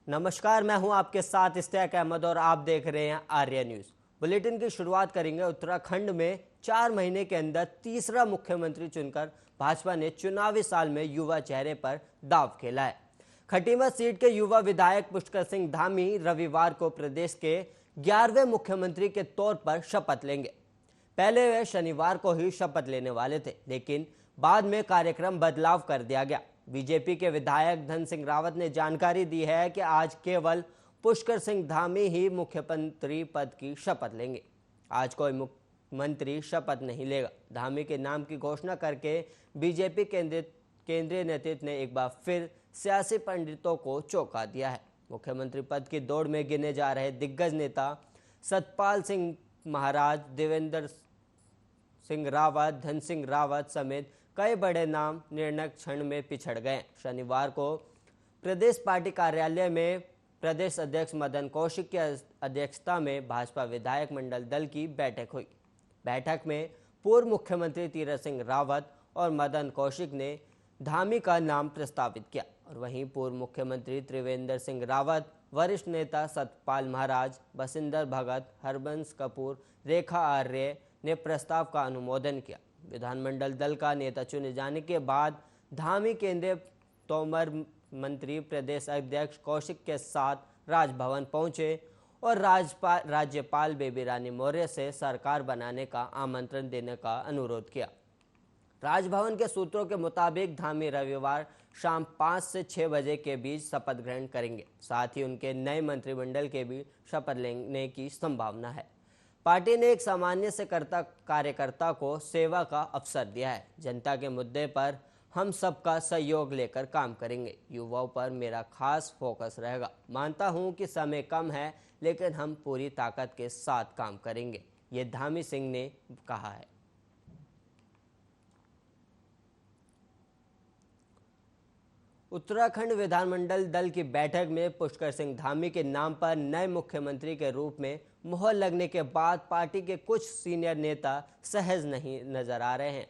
नमस्कार, मैं हूं आपके साथ इस्तेक अहमद और आप देख रहे हैं आर्या न्यूज। बुलेटिन की शुरुआत करेंगे। उत्तराखंड में 4 महीने के अंदर तीसरा मुख्यमंत्री चुनकर भाजपा ने चुनावी साल में युवा चेहरे पर दांव खेला है। खटीमा सीट के युवा विधायक पुष्कर सिंह धामी रविवार को प्रदेश के 11वें मुख्यमंत्री के तौर पर शपथ लेंगे। पहले वे शनिवार को ही शपथ लेने वाले थे, लेकिन बाद में कार्यक्रम बदलाव कर दिया गया। बीजेपी के विधायक धन सिंह रावत ने जानकारी दी है कि आज केवल पुष्कर सिंह धामी ही मुख्यमंत्री पद की शपथ लेंगे। आज कोई मुख्यमंत्री शपथ नहीं लेगा। धामी के नाम की घोषणा करके बीजेपी केंद्रीय नेतृत्व ने एक बार फिर सियासी पंडितों को चौंका दिया है। मुख्यमंत्री पद की दौड़ में गिने जा रहे दिग्गज नेता सतपाल सिंह महाराज, देवेंद्र सिंह रावत, धन सिंह रावत समेत कई बड़े नाम निर्णायक क्षण में पिछड़ गए। शनिवार को प्रदेश पार्टी कार्यालय में प्रदेश अध्यक्ष मदन कौशिक की अध्यक्षता में भाजपा विधायक मंडल दल की बैठक हुई। बैठक में पूर्व मुख्यमंत्री तीरथ सिंह रावत और मदन कौशिक ने धामी का नाम प्रस्तावित किया और वहीं पूर्व मुख्यमंत्री त्रिवेंद्र सिंह रावत, वरिष्ठ नेता सतपाल महाराज, बसिंदर भगत, हरबंस कपूर, रेखा आर्य ने प्रस्ताव का अनुमोदन किया। विधानमंडल दल का नेता चुने जाने के बाद धामी केंद्रीय तोमर मंत्री प्रदेश अध्यक्ष कौशिक के साथ राजभवन पहुंचे और राज्यपाल बेबी रानी मौर्य से सरकार बनाने का आमंत्रण देने का अनुरोध किया। राजभवन के सूत्रों के मुताबिक धामी रविवार शाम 5 से 6 बजे के बीच शपथ ग्रहण करेंगे। साथ ही उनके नए मंत्रिमंडल के भी शपथ लेने की संभावना है। पार्टी ने एक सामान्य से कार्यकर्ता को सेवा का अवसर दिया है। जनता के मुद्दे पर हम सबका सहयोग लेकर काम करेंगे। युवाओं पर मेरा खास फोकस रहेगा। मानता हूं कि समय कम है, लेकिन हम पूरी ताकत के साथ काम करेंगे, ये धामी सिंह ने कहा है। उत्तराखंड विधानमंडल दल की बैठक में पुष्कर सिंह धामी के नाम पर नए मुख्यमंत्री के रूप में मुहर लगने के बाद पार्टी के कुछ सीनियर नेता सहज नहीं नजर आ रहे हैं।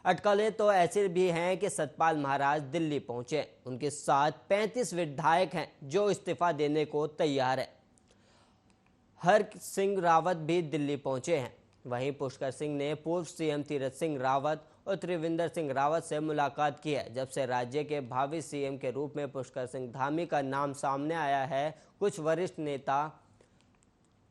अटकलें तो ऐसी भी हैं कि सतपाल महाराज दिल्ली पहुंचे। उनके साथ 35 विधायक हैं जो इस्तीफा देने को तैयार है। हर सिंह रावत भी दिल्ली पहुंचे हैं। वहीं पुष्कर सिंह ने पूर्व सीएम तीरथ सिंह रावत और त्रिवेंद्र सिंह रावत से मुलाकात की है। जब से राज्य के भावी सीएम के रूप में पुष्कर सिंह धामी का नाम सामने आया है, कुछ वरिष्ठ नेता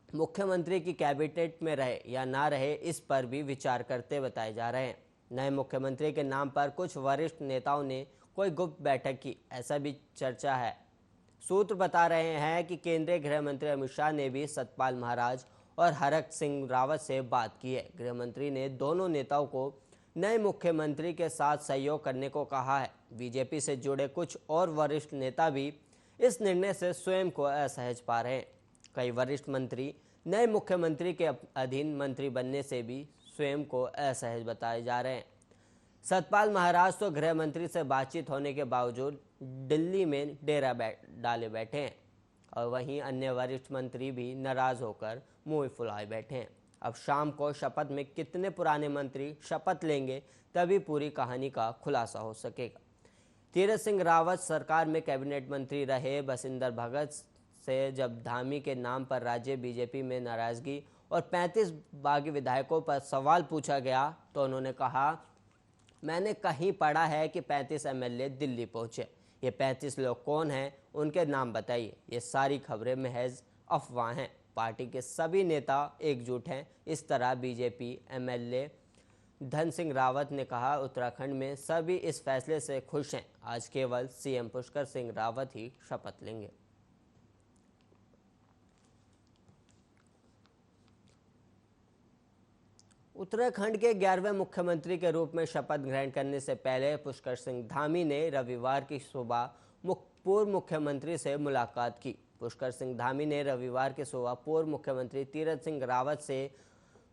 मुख्यमंत्री की कैबिनेट में रहे या ना रहे, इस पर भी विचार करते बताए जा रहे हैं। नए मुख्यमंत्री के नाम पर कुछ वरिष्ठ नेताओं ने कोई गुप्त बैठक की, ऐसा भी चर्चा है। सूत्र बता रहे हैं कि केंद्रीय गृह मंत्री अमित शाह ने भी सतपाल महाराज और हरक सिंह रावत से बात की है। गृह मंत्री ने दोनों नेताओं को नए मुख्यमंत्री के साथ सहयोग करने को कहा है। बीजेपी से जुड़े कुछ और वरिष्ठ नेता भी इस निर्णय से स्वयं को असहज पा रहे हैं। कई वरिष्ठ मंत्री नए मुख्यमंत्री के अधीन मंत्री बनने से भी स्वयं को असहज बताए जा रहे हैं। सतपाल महाराज तो गृह मंत्री से बातचीत होने के बावजूद दिल्ली में डेरा डाले बैठे हैं और वहीं अन्य वरिष्ठ मंत्री भी नाराज होकर मुंह फुलाए बैठे हैं। अब शाम को शपथ में कितने पुराने मंत्री शपथ लेंगे, तभी पूरी कहानी का खुलासा हो सकेगा। तीरथ सिंह रावत सरकार में कैबिनेट मंत्री रहे। बसिंदर भगत से जब धामी के नाम पर राज्य बीजेपी में नाराजगी और 35 बागी विधायकों पर सवाल पूछा गया तो उन्होंने कहा, मैंने कहीं पढ़ा है कि 35 एमएलए दिल्ली पहुंचे। ये 35 लोग कौन हैं, उनके नाम बताइए। ये सारी खबरें महज अफवाह हैं। पार्टी के सभी नेता एकजुट हैं। इस तरह बीजेपी एमएलए धन सिंह रावत ने कहा, उत्तराखंड में सभी इस फैसले से खुश हैं। आज केवल सीएम पुष्कर सिंह रावत ही शपथ लेंगे। उत्तराखंड के 11वें मुख्यमंत्री के रूप में शपथ ग्रहण करने से पहले पुष्कर सिंह धामी ने रविवार की सुबह पूर्व मुख्यमंत्री से मुलाकात की। पुष्कर सिंह धामी ने रविवार की सुबह पूर्व मुख्यमंत्री तीरथ सिंह रावत से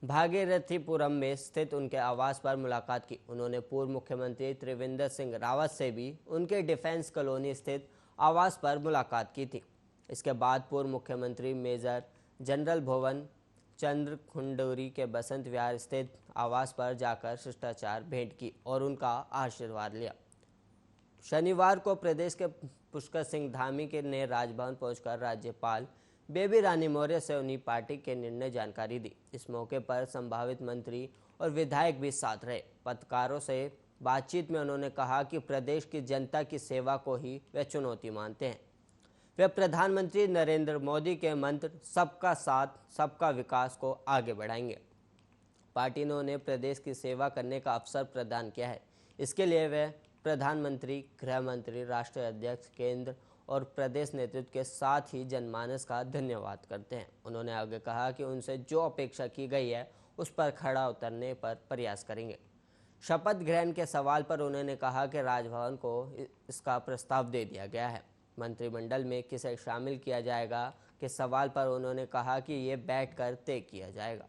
भागीरथीपुरम में स्थित उनके आवास पर मुलाकात की। उन्होंने पूर्व मुख्यमंत्री त्रिवेंद्र सिंह रावत से भी उनके डिफेंस कॉलोनी स्थित आवास पर मुलाकात की थी। इसके बाद पूर्व मुख्यमंत्री मेजर जनरल भवन चंद्र खुंडूरी के बसंत विहार स्थित आवास पर जाकर शिष्टाचार भेंट की और उनका आशीर्वाद लिया। शनिवार को प्रदेश के पुष्कर सिंह धामी के ने राजभवन पहुंचकर राज्यपाल बेबी रानी मौर्य से उन्हीं पार्टी के निर्णय जानकारी दी। इस मौके पर संभावित मंत्री और विधायक भी साथ रहे। पत्रकारों से बातचीत में उन्होंने कहा कि प्रदेश की जनता की सेवा को ही वे चुनौती मानते हैं। वे प्रधानमंत्री नरेंद्र मोदी के मंत्र सबका साथ सबका विकास को आगे बढ़ाएंगे। पार्टी ने उन्हें प्रदेश की सेवा करने का अवसर प्रदान किया है। इसके लिए वे प्रधानमंत्री, गृह मंत्री, राष्ट्रीय अध्यक्ष, केंद्र और प्रदेश नेतृत्व के साथ ही जनमानस का धन्यवाद करते हैं। उन्होंने आगे कहा कि उनसे जो अपेक्षा की गई है उस पर खड़ा उतरने पर प्रयास करेंगे। शपथ ग्रहण के सवाल पर उन्होंने कहा कि राजभवन को इसका प्रस्ताव दे दिया गया है। मंत्रिमंडल में किसे शामिल किया जाएगा के सवाल पर उन्होंने कहा कि ये बैठकर तय किया जाएगा।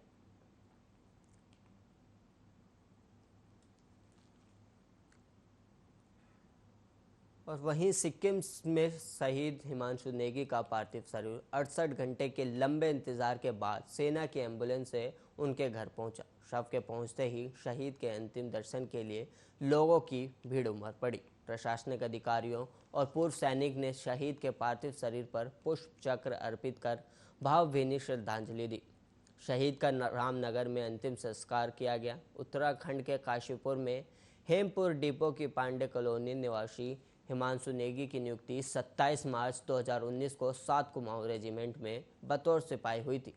और वहीं सिक्किम में शहीद हिमांशु नेगी का पार्थिव शरीर 68 घंटे के लंबे इंतजार के बाद सेना की एम्बुलेंस से उनके घर पहुंचा। शव के पहुंचते ही शहीद के अंतिम दर्शन के लिए लोगों की भीड़ उमड़ पड़ी। प्रशासनिक अधिकारियों और पूर्व सैनिक ने शहीद के पार्थिव शरीर पर पुष्प चक्र अर्पित कर भावभीनी श्रद्धांजलि दी। शहीद का रामनगर में अंतिम संस्कार किया गया। उत्तराखंड के काशीपुर में हेमपुर डिपो की पांडे कॉलोनी निवासी हिमांशु नेगी की नियुक्ति 27 मार्च 2019 को 7 कुमाऊं रेजिमेंट में बतौर सिपाही हुई थी।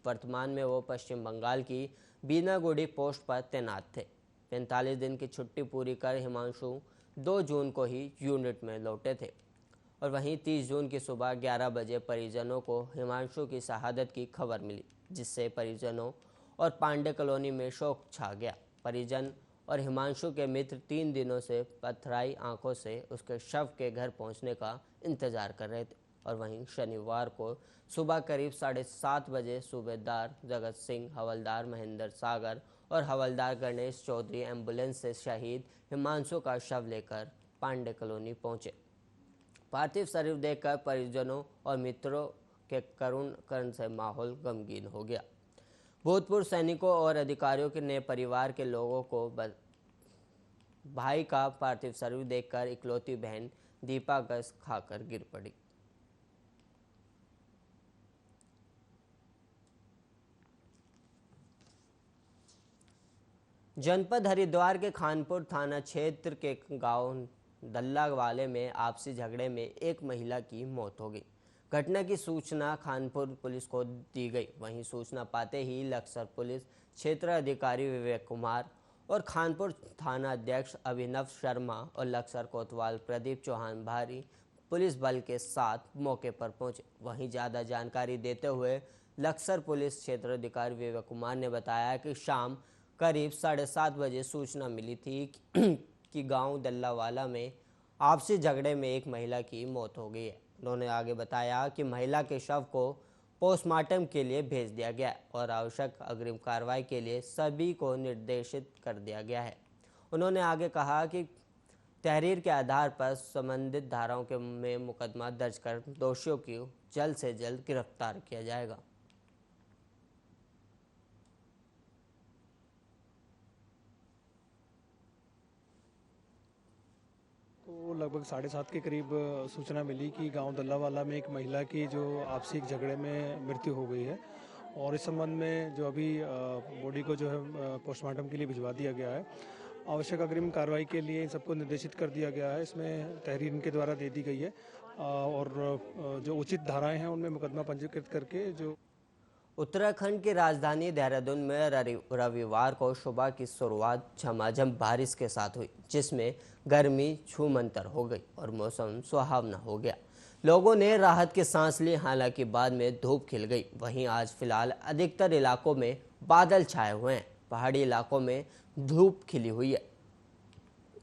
वर्तमान में वो पश्चिम बंगाल की बीनागुड़ी पोस्ट पर तैनात थे। 45 दिन की छुट्टी पूरी कर हिमांशु 2 जून को ही यूनिट में लौटे थे और वहीं 30 जून की सुबह 11 बजे परिजनों को हिमांशु की शहादत की खबर मिली, जिससे परिजनों और पांडे कॉलोनी में शोक छा गया। परिजन और हिमांशु के मित्र 3 दिनों से पथराई आंखों से उसके शव के घर पहुंचने का इंतजार कर रहे थे। और वहीं शनिवार को सुबह करीब 7:30 बजे सूबेदार जगत सिंह, हवलदार महेंद्र सागर और हवलदार गणेश चौधरी एम्बुलेंस से शहीद हिमांशु का शव लेकर पांडे कॉलोनी पहुंचे। पार्थिव शरीर देखकर परिजनों और मित्रों के करुण कर्ण से माहौल गमगीन हो गया। भूतपूर्व सैनिकों और अधिकारियों ने परिवार के लोगों को भाई का पार्थिव शरीर देखकर इकलौती बहन दीपा गस खाकर गिर पड़ी। जनपद हरिद्वार के खानपुर थाना क्षेत्र के गांव दल्लावाले में आपसी झगड़े में एक महिला की मौत हो गई। घटना की सूचना खानपुर पुलिस को दी गई। वहीं सूचना पाते ही लक्सर पुलिस क्षेत्र अधिकारी विवेक कुमार और खानपुर थाना अध्यक्ष अभिनव शर्मा और लक्सर कोतवाल प्रदीप चौहान भारी पुलिस बल के साथ मौके पर पहुंचे। वहीं ज़्यादा जानकारी देते हुए लक्सर पुलिस क्षेत्र अधिकारी विवेक कुमार ने बताया कि शाम करीब 7:30 बजे सूचना मिली थी कि गांव दल्लावाला में आपसी झगड़े में एक महिला की मौत हो गई है। उन्होंने आगे बताया कि महिला के शव को पोस्टमार्टम के लिए भेज दिया गया और आवश्यक अग्रिम कार्रवाई के लिए सभी को निर्देशित कर दिया गया है। उन्होंने आगे कहा कि तहरीर के आधार पर संबंधित धाराओं में मुकदमा दर्ज कर दोषियों को जल्द से जल्द गिरफ्तार किया जाएगा। तो लगभग 7:30 के करीब सूचना मिली कि गांव दल्लावाला में एक महिला की जो आपसी एक झगड़े में मृत्यु हो गई है और इस संबंध में जो अभी बॉडी को जो है पोस्टमार्टम के लिए भिजवा दिया गया है। आवश्यक अग्रिम कार्रवाई के लिए इन सबको निर्देशित कर दिया गया है। इसमें तहरीर इनके द्वारा दे दी गई है और जो उचित धाराएं हैं उनमें मुकदमा पंजीकृत करके जो उत्तराखंड की राजधानी देहरादून में रविवार को सुबह की शुरुआत झमाझम बारिश के साथ हुई, जिसमें गर्मी छूमंतर हो गई और मौसम सुहावना हो गया। लोगों ने राहत की सांस ली, हालांकि बाद में धूप खिल गई। वहीं आज फिलहाल अधिकतर इलाकों में बादल छाए हुए हैं, पहाड़ी इलाकों में धूप खिली हुई है।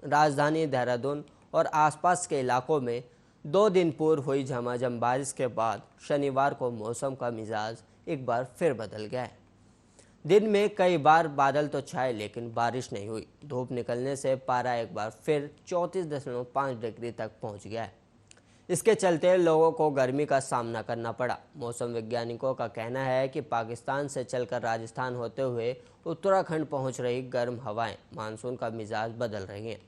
राजधानी देहरादून और आसपास के इलाकों में 2 दिन पूर्व हुई झमाझम बारिश के बाद शनिवार को मौसम का मिजाज एक बार फिर बदल गया है। दिन में कई बार बादल तो छाए लेकिन बारिश नहीं हुई। धूप निकलने से पारा एक बार फिर 34.5 डिग्री तक पहुंच गया है। इसके चलते लोगों को गर्मी का सामना करना पड़ा। मौसम वैज्ञानिकों का कहना है कि पाकिस्तान से चलकर राजस्थान होते हुए उत्तराखंड पहुंच रही गर्म हवाएं मानसून का मिजाज बदल रही हैं।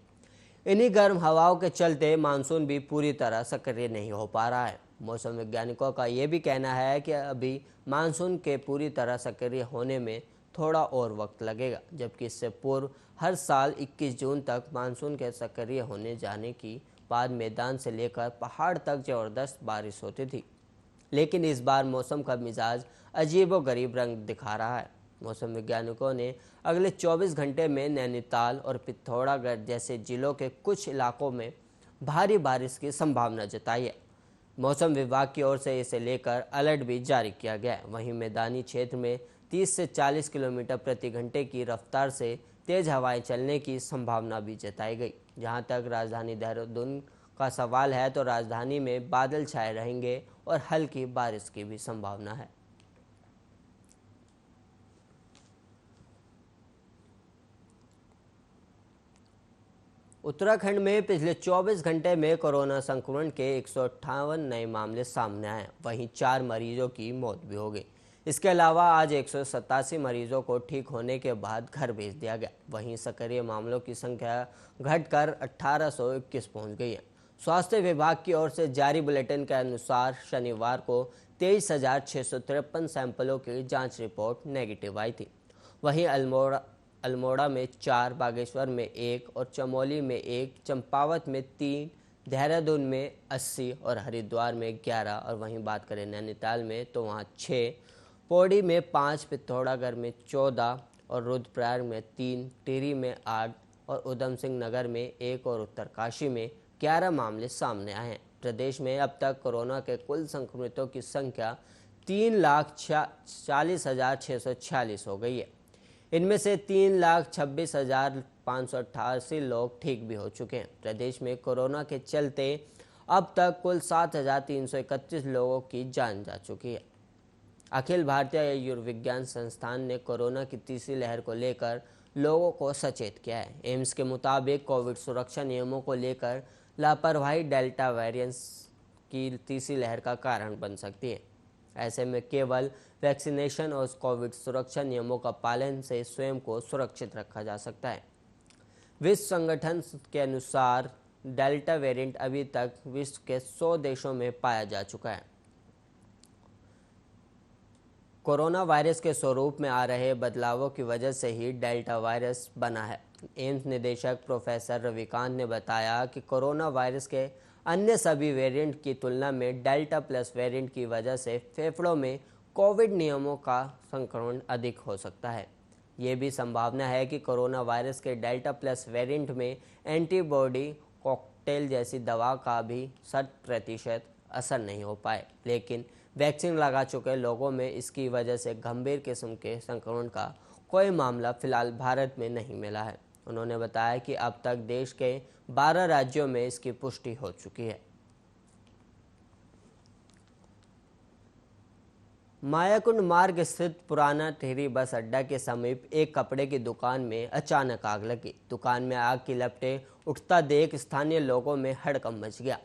इन्हीं गर्म हवाओं के चलते मानसून भी पूरी तरह सक्रिय नहीं हो पा रहा है। मौसम वैज्ञानिकों का ये भी कहना है कि अभी मानसून के पूरी तरह सक्रिय होने में थोड़ा और वक्त लगेगा, जबकि इससे पूर्व हर साल 21 जून तक मानसून के सक्रिय होने जाने की बाद मैदान से लेकर पहाड़ तक ज़बरदस्त बारिश होती थी। लेकिन इस बार मौसम का मिजाज अजीबोगरीब रंग दिखा रहा है। मौसम वैज्ञानिकों ने अगले 24 घंटे में नैनीताल और पिथौरागढ़ जैसे जिलों के कुछ इलाकों में भारी बारिश की संभावना जताई है। मौसम विभाग की ओर से इसे लेकर अलर्ट भी जारी किया गया है। वहीं मैदानी क्षेत्र में 30 से 40 किलोमीटर प्रति घंटे की रफ्तार से तेज हवाएं चलने की संभावना भी जताई गई। जहां तक राजधानी देहरादून का सवाल है तो राजधानी में बादल छाए रहेंगे और हल्की बारिश की भी संभावना है। उत्तराखंड में पिछले 24 घंटे में कोरोना संक्रमण के 158 नए मामले सामने आए। वहीं 4 मरीजों की मौत भी हो गई। इसके अलावा आज 187 मरीजों को ठीक होने के बाद घर भेज दिया गया। वहीं सक्रिय मामलों की संख्या घटकर 1821 पहुंच गई है। स्वास्थ्य विभाग की ओर से जारी बुलेटिन के अनुसार शनिवार को 23,653 सैंपलों की जांच रिपोर्ट नेगेटिव आई थी। वहीं अल्मोड़ा में 4, बागेश्वर में 1 और चमोली में 1, चंपावत में 3, देहरादून में 80 और हरिद्वार में 11। और वहीं बात करें नैनीताल में तो वहाँ 6, पौड़ी में 5, पिथौरागढ़ में 14 और रुद्रप्रयाग में 3, टिहरी में 8 और उधम सिंह नगर में 1 और उत्तरकाशी में 11 मामले सामने आए हैं। प्रदेश में अब तक कोरोना के कुल संक्रमितों की संख्या 3,40,646 हो गई है। इनमें से 3,26,588 लोग ठीक भी हो चुके हैं। प्रदेश में कोरोना के चलते अब तक कुल 7,331 लोगों की जान जा चुकी है। अखिल भारतीय आयुर्विज्ञान संस्थान ने कोरोना की तीसरी लहर को लेकर लोगों को सचेत किया है। एम्स के मुताबिक कोविड सुरक्षा नियमों को लेकर लापरवाही डेल्टा वेरिएंट की तीसरी लहर का कारण बन सकती है। ऐसे में केवल वैक्सीनेशन और कोविड सुरक्षा नियमों का पालन से स्वयं को सुरक्षित रखा जा सकता है। विश्व संगठन के अनुसार डेल्टा वेरिएंट अभी तक विश्व के 100 देशों में पाया जा चुका है। कोरोना वायरस के स्वरूप में आ रहे बदलावों की वजह से ही डेल्टा वायरस बना है। एम्स निदेशक प्रोफेसर रविकांत ने बताया कि कोरोना वायरस के अन्य सभी वेरिएंट की तुलना में डेल्टा प्लस वेरिएंट की वजह से फेफड़ों में कोविड नियमों का संक्रमण अधिक हो सकता है। ये भी संभावना है कि कोरोना वायरस के डेल्टा प्लस वेरिएंट में एंटीबॉडी कॉकटेल जैसी दवा का भी 60% असर नहीं हो पाए, लेकिन वैक्सीन लगा चुके लोगों में इसकी वजह से गंभीर किस्म के संक्रमण का कोई मामला फिलहाल भारत में नहीं मिला है। उन्होंने बताया कि अब तक देश के 12 राज्यों में इसकी पुष्टि हो चुकी है। मायाकुंड मार्ग स्थित पुराना टिहरी बस अड्डा के समीप एक कपड़े की दुकान में अचानक आग लगी। दुकान में आग की लपटें उठता देख स्थानीय लोगों में हड़कंप मच गया।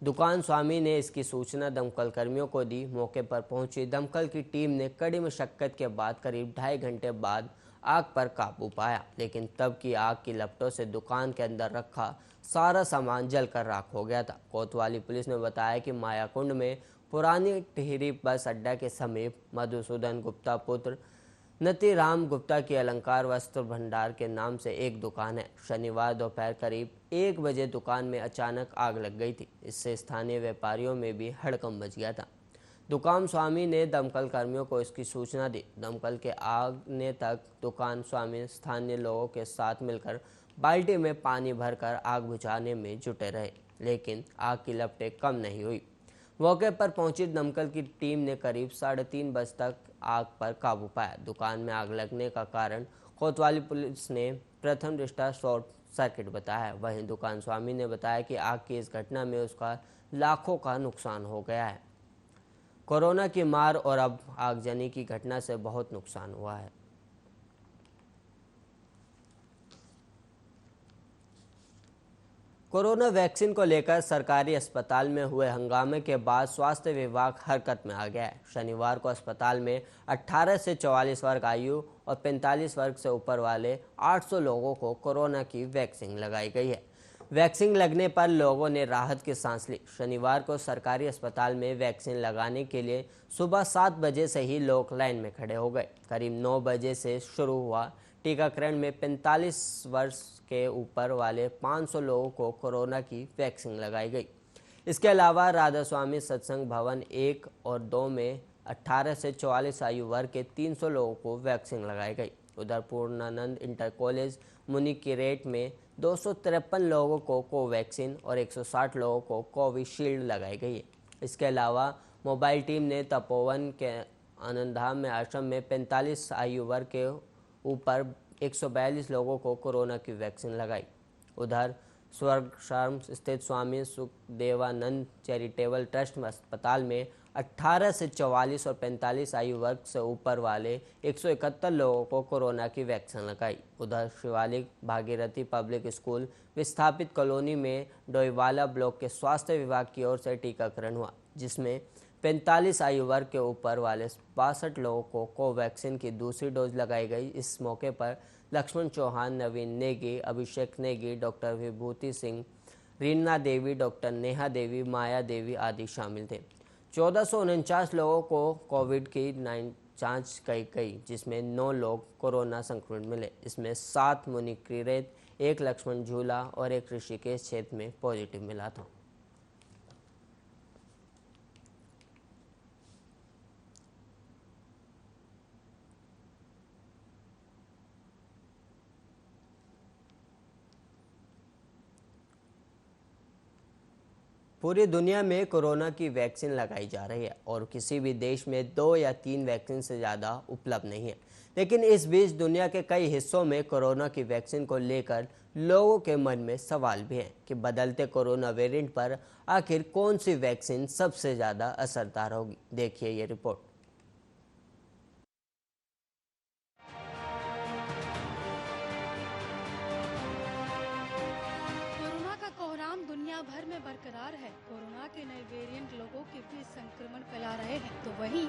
दुकान स्वामी ने इसकी सूचना दमकल कर्मियों को दी। मौके पर पहुंची दमकल की टीम ने कड़ी मशक्कत के बाद करीब 2.5 घंटे बाद आग पर काबू पाया, लेकिन तब की आग की लपटों से दुकान के अंदर रखा सारा सामान जलकर राख हो गया था। कोतवाली पुलिस ने बताया कि मायाकुंड में पुरानी टिहरी बस अड्डा के समीप मधुसूदन गुप्ता पुत्र नतीराम गुप्ता की अलंकार वस्त्र भंडार के नाम से एक दुकान है। शनिवार दोपहर करीब 1 बजे दुकान में अचानक आग लग गई थी। इससे स्थानीय व्यापारियों में भी हड़कंप मच गया था। दुकान स्वामी ने दमकल कर्मियों को इसकी सूचना दी। दमकल के आगने तक दुकान स्वामी स्थानीय लोगों के साथ मिलकर बाल्टी में पानी भरकर आग बुझाने में जुटे रहे, लेकिन आग की लपटें कम नहीं हुई। मौके पर पहुंची दमकल की टीम ने करीब 3:30 बजे तक आग पर काबू पाया। दुकान में आग लगने का कारण कोतवाली पुलिस ने प्रथम दृष्टया शॉर्ट सर्किट बताया। वहीं दुकान स्वामी ने बताया कि आग की इस घटना में उसका लाखों का नुकसान हो गया है। कोरोना की मार और अब आगजनी की घटना से बहुत नुकसान हुआ है। कोरोना वैक्सीन को लेकर सरकारी अस्पताल में हुए हंगामे के बाद स्वास्थ्य विभाग हरकत में आ गया है। शनिवार को अस्पताल में 18 से 44 वर्ग आयु और 45 वर्ग से ऊपर वाले 800 लोगों को कोरोना की वैक्सीन लगाई गई है। वैक्सीन लगने पर लोगों ने राहत की सांस ली। शनिवार को सरकारी अस्पताल में वैक्सीन लगाने के लिए सुबह 7 बजे से ही लोग लाइन में खड़े हो गए। करीब 9 बजे से शुरू हुआ टीकाकरण में 45 वर्ष के ऊपर वाले 500 लोगों को कोरोना की वैक्सीन लगाई गई। इसके अलावा राधा स्वामी सत्संग भवन 1 और 2 में 18 से 44 आयु वर्ग के 300 लोगों को वैक्सीन लगाई गई। उधर पूर्णानंद इंटर कॉलेज मुनिकिरेट में 253 लोगों को कोवैक्सीन और 160 लोगों को कोविशील्ड लगाई गई है। इसके अलावा मोबाइल टीम ने तपोवन के आनंदधाम में आश्रम में 45 आयु वर्ग के ऊपर 142 लोगों को कोरोना की वैक्सीन लगाई। उधर स्वर्गश्रम स्थित स्वामी सुखदेवानंद चैरिटेबल ट्रस्ट अस्पताल में 18 से 44 और 45 आयु वर्ग से ऊपर वाले 171 लोगों को कोरोना की वैक्सीन लगाई। उधर शिवालिक भागीरथी पब्लिक स्कूल विस्थापित कॉलोनी में डोईवाला ब्लॉक के स्वास्थ्य विभाग की ओर से टीकाकरण हुआ, जिसमें 45 आयु वर्ग के ऊपर वाले 62 लोगों को कोवैक्सीन की दूसरी डोज लगाई गई। इस मौके पर लक्ष्मण चौहान, नवीन नेगी, अभिषेक नेगी, डॉक्टर विभूति सिंह, रीना देवी, डॉक्टर नेहा देवी, माया देवी आदि शामिल थे। 1449 लोगों को कोविड की जांच की गई, जिसमें 9 लोग कोरोना संक्रमित मिले। इसमें 7 मुनिकिरेत, 1 लक्ष्मण झूला और 1 ऋषिकेश क्षेत्र में पॉजिटिव मिला था। पूरी दुनिया में कोरोना की वैक्सीन लगाई जा रही है और किसी भी देश में 2 या 3 वैक्सीन से ज़्यादा उपलब्ध नहीं है। लेकिन इस बीच दुनिया के कई हिस्सों में कोरोना की वैक्सीन को लेकर लोगों के मन में सवाल भी हैं कि बदलते कोरोना वेरिएंट पर आखिर कौन सी वैक्सीन सबसे ज़्यादा असरदार होगी। देखिए ये रिपोर्ट। दुनिया भर में बरकरार है। कोरोना के नए वेरिएंट लोगों के बीच संक्रमण फैला रहे हैं, तो वहीं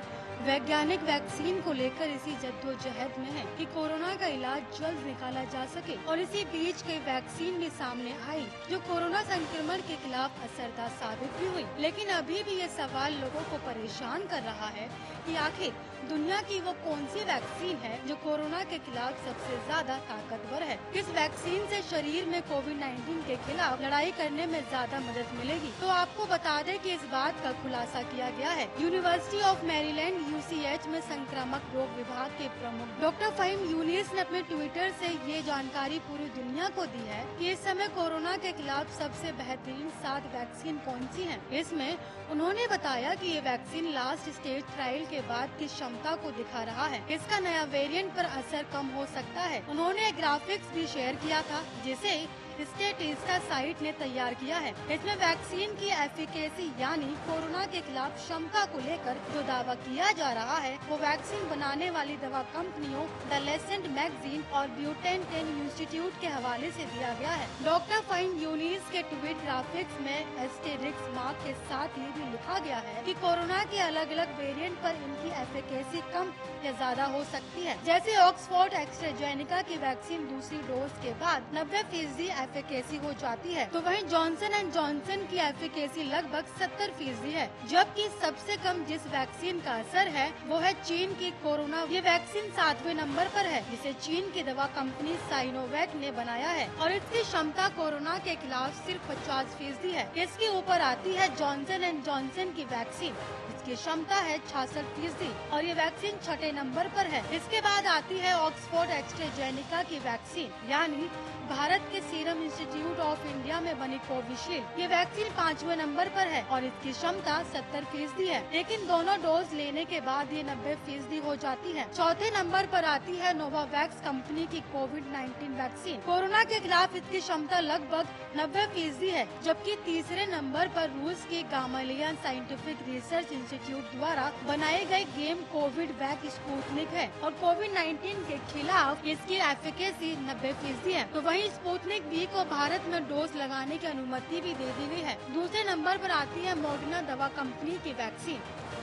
वैज्ञानिक वैक्सीन को लेकर इसी जद्दोजहद में है कि कोरोना का इलाज जल्द निकाला जा सके। और इसी बीच कई वैक्सीन भी सामने आई जो कोरोना संक्रमण के खिलाफ असरदार साबित भी हुई। लेकिन अभी भी ये सवाल लोगों को परेशान कर रहा है कि आखिर दुनिया की वो कौन सी वैक्सीन है जो कोरोना के खिलाफ सबसे ज्यादा ताकतवर है। किस वैक्सीन से शरीर में कोविड-19 के खिलाफ लड़ाई करने में ज्यादा मदद मिलेगी। तो आपको बता दें कि इस बात का खुलासा किया गया है। यूनिवर्सिटी ऑफ मैरीलैंड UCH में संक्रामक रोग विभाग के प्रमुख डॉक्टर फहीम यूनिस ने अपने ट्विटर से ये जानकारी पूरी दुनिया को दी है कि इस समय कोरोना के खिलाफ सबसे बेहतरीन 7 वैक्सीन कौन सी है। इसमें उन्होंने बताया कि ये वैक्सीन लास्ट स्टेज ट्रायल के बाद की क्षमता को दिखा रहा है। इसका नया वेरिएंट पर असर कम हो सकता है। उन्होंने ग्राफिक्स भी शेयर किया था जिसे स्टेटिस्टा साइट ने तैयार किया है। इसमें वैक्सीन की एफिकेसी यानी कोरोना के खिलाफ क्षमता को लेकर जो दावा किया जा रहा है वो वैक्सीन बनाने वाली दवा कंपनियों द लेसेंट मैगजीन और ब्यूटेन इंस्टीट्यूट के हवाले से दिया गया है। डॉक्टर फहीम यूनिस के ट्वीट ग्राफिक्स में एस्टेरिक्स मार्क के साथ ये भी लिखा गया है कि कोरोना के अलग अलग वेरिएंट पर इनकी एफिकेसी कम या ज्यादा हो सकती है। जैसे ऑक्सफोर्ड एस्ट्राजेनेका की वैक्सीन दूसरी डोज के बाद 90% एफिकेसी हो जाती है, तो वहीं जॉनसन एंड जॉनसन की एफिकेसी लगभग 70% है। जबकि सबसे कम जिस वैक्सीन का असर है वो है चीन की कोरोना। ये वैक्सीन 7वें नंबर पर है, जिसे चीन की दवा कंपनी साइनोवैक ने बनाया है और इसकी क्षमता कोरोना के खिलाफ सिर्फ 50% है। इसके ऊपर आती है जॉनसन एंड जॉनसन की वैक्सीन, इसकी क्षमता है 66% और ये वैक्सीन 6ठे नंबर पर है। इसके बाद आती है ऑक्सफोर्ड एस्ट्राजेनेका की वैक्सीन यानी भारत के सीरम इंस्टीट्यूट ऑफ इंडिया में बनी कोविशील्ड। ये वैक्सीन 5वें नंबर पर है और इसकी क्षमता 70% है, लेकिन दोनों डोज लेने के बाद ये 90% हो जाती है। 4थे नंबर पर आती है नोवावैक्स कंपनी की कोविड-19 वैक्सीन। कोरोना के खिलाफ इसकी क्षमता लगभग 90% है, जबकि तीसरे नंबर पर रूस की गामालियन साइंटिफिक रिसर्च इंस्टीट्यूट द्वारा बनाई गई गेम कोविड वैक स्पुतनिक है और कोविड-19 के खिलाफ इसकी एफिकेसी 90% है। तो वहीं स्पुतनिक V को भारत में डोज लगाने की अनुमति भी दे दी गई है। दूसरे नंबर पर आती है मॉडर्ना दवा कंपनी की वैक्सीन,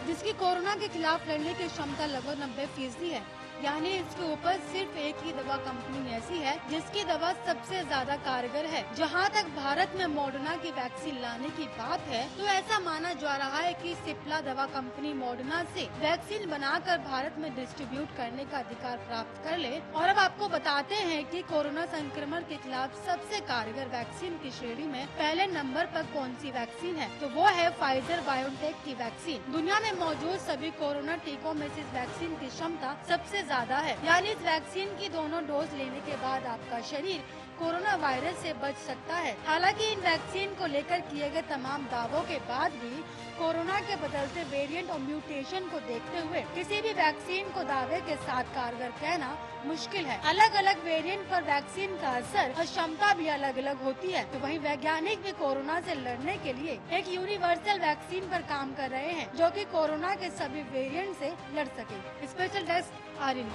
जिसकी कोरोना के खिलाफ लड़ने की क्षमता लगभग 90% है। यानी इसके ऊपर सिर्फ एक ही दवा कंपनी ऐसी है जिसकी दवा सबसे ज्यादा कारगर है। जहां तक भारत में मॉडर्ना की वैक्सीन लाने की बात है तो ऐसा माना जा रहा है कि सिप्ला दवा कंपनी मॉडर्ना से वैक्सीन बनाकर भारत में डिस्ट्रीब्यूट करने का अधिकार प्राप्त कर ले। और अब आपको बताते हैं कि कोरोना संक्रमण के खिलाफ सबसे कारगर वैक्सीन की श्रेणी में पहले नंबर पर कौन सी वैक्सीन है, तो वो है फाइजर बायोटेक की वैक्सीन। दुनिया में मौजूद सभी कोरोना टीकों में से इस वैक्सीन की क्षमता सबसे ज्यादा है, यानी इस वैक्सीन की दोनों डोज लेने के बाद आपका शरीर कोरोना वायरस से बच सकता है। हालांकि इन वैक्सीन को लेकर किए गए तमाम दावों के बाद भी कोरोना के बदलते वेरिएंट और म्यूटेशन को देखते हुए किसी भी वैक्सीन को दावे के साथ कारगर कहना मुश्किल है। अलग अलग वेरिएंट पर वैक्सीन का असर और क्षमता भी अलग अलग होती है। तो वहीं वैज्ञानिक भी कोरोना से लड़ने के लिए एक यूनिवर्सल वैक्सीन पर काम कर रहे हैं जो कि कोरोना के सभी वेरिएंट से लड़ सके। Special desk Aryan.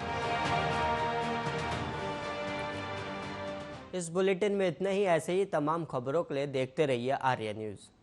इस बुलेटिन में इतना ही। ऐसे ही तमाम खबरों के लिए देखते रहिए आर्या न्यूज़।